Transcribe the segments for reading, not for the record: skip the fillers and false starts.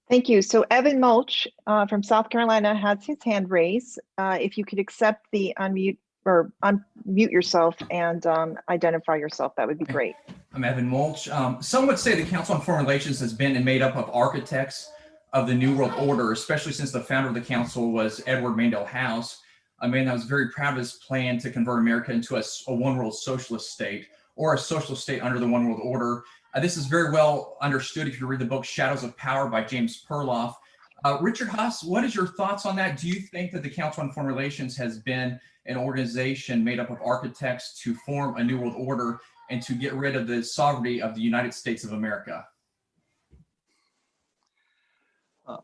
Thank you. So Evan Mulch from South Carolina has his hand raised. If you could accept the unmute or unmute yourself and identify yourself, that would be great. I'm Evan Mulch. Some would say the Council on Foreign Relations has been made up of architects of the New World Order, especially since the founder of the council was Edward Mandell Haass, a man that was very proud of his plan to convert America into a one world socialist state, or a socialist state under the one world order. This is very well understood if you read the book Shadows of Power by James Perloff. Richard Haass, what is your thoughts on that? Do you think that the Council on Foreign Relations has been an organization made up of architects to form a new world order and to get rid of the sovereignty of the United States of America?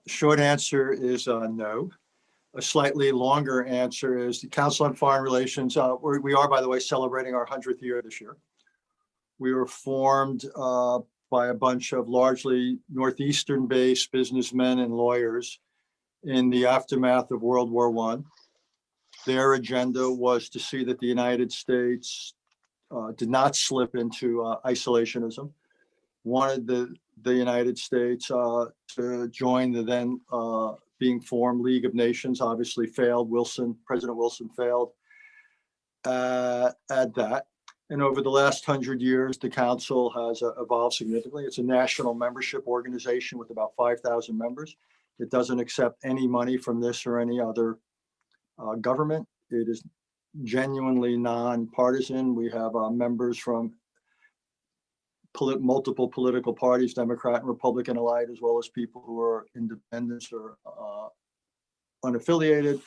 Short answer is no. A slightly longer answer is the Council on Foreign Relations. We are, by the way, celebrating our 100th year this year. We were formed by a bunch of largely Northeastern-based businessmen and lawyers in the aftermath of World War I. Their agenda was to see that the United States did not slip into isolationism, wanted the United States to join the then being formed League of Nations, obviously failed. President Wilson failed at that. And over the last 100 years, the council has evolved significantly. It's a national membership organization with about 5,000 members. It doesn't accept any money from this or any other government. It is genuinely nonpartisan. We have members from multiple political parties, Democrat and Republican alike, as well as people who are independents or unaffiliated.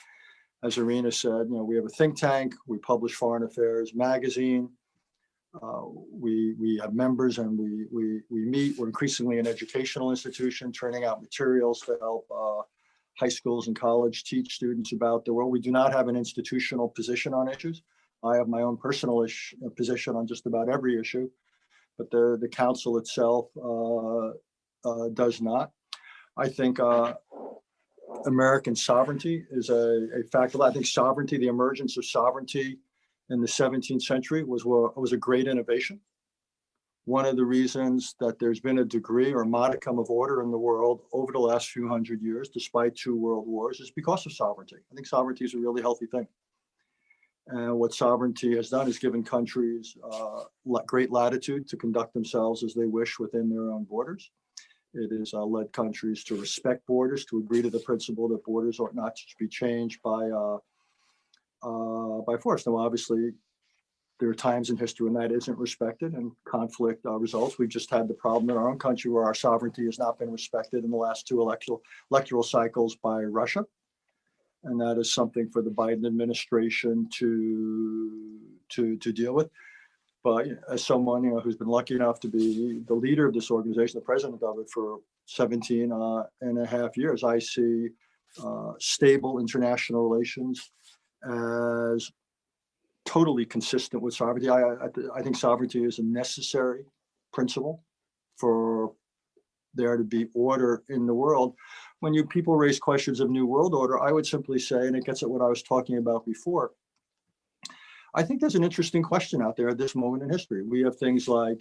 As Irina said, we have a think tank. We publish Foreign Affairs magazine. We have members and we meet. We're increasingly an educational institution, turning out materials to help high schools and college teach students about the world. We do not have an institutional position on issues. I have my own personal position on just about every issue, but the council itself does not. I think American sovereignty is a factor. I think sovereignty, the emergence of sovereignty in the 17th century was a great innovation. One of the reasons that there's been a degree or modicum of order in the world over the last few hundred years, despite 2 world wars, is because of sovereignty. I think sovereignty is a really healthy thing. And what sovereignty has done is given countries great latitude to conduct themselves as they wish within their own borders. It has led countries to respect borders, to agree to the principle that borders ought not to be changed by force. Now, obviously, there are times in history when that isn't respected and conflict results. We've just had the problem in our own country where our sovereignty has not been respected in the last 2 electoral cycles by Russia. And that is something for the Biden administration to deal with. But as someone who's been lucky enough to be the leader of this organization, the president of it for 17 and a half years, I see stable international relations as totally consistent with sovereignty. I think sovereignty is a necessary principle for there to be order in the world. When people raise questions of New World Order, I would simply say, and it gets at what I was talking about before, I think there's an interesting question out there at this moment in history. We have things like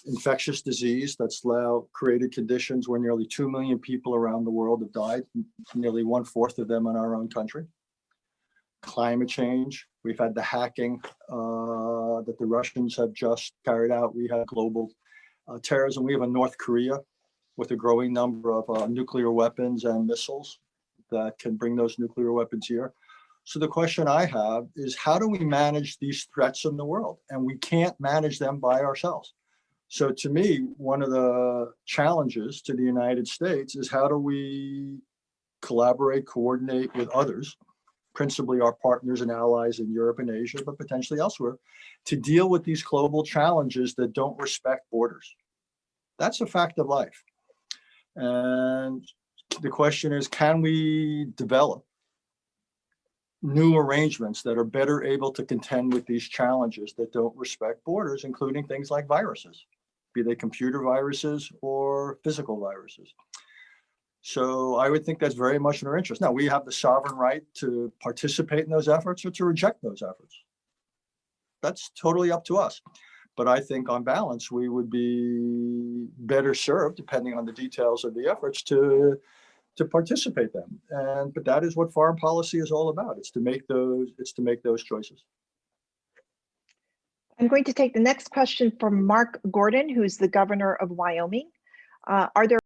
infectious disease that's now created conditions where nearly 2 million people around the world have died, nearly 1/4 of them in our own country. Climate change, we've had the hacking that the Russians have just carried out. We have global terrorism. We have a North Korea with a growing number of nuclear weapons and missiles that can bring those nuclear weapons here. So the question I have is, how do we manage these threats in the world? And we can't manage them by ourselves. So to me, one of the challenges to the United States is how do we collaborate, coordinate with others, principally our partners and allies in Europe and Asia, but potentially elsewhere, to deal with these global challenges that don't respect borders. That's a fact of life. And the question is, can we develop new arrangements that are better able to contend with these challenges that don't respect borders, including things like viruses, be they computer viruses or physical viruses? So I would think that's very much in our interest. Now, we have the sovereign right to participate in those efforts or to reject those efforts. That's totally up to us. But I think on balance, we would be better served, depending on the details of the efforts, to participate them. But that is what foreign policy is all about. It's to make those choices. I'm going to take the next question from Mark Gordon, who's the governor of Wyoming. Are there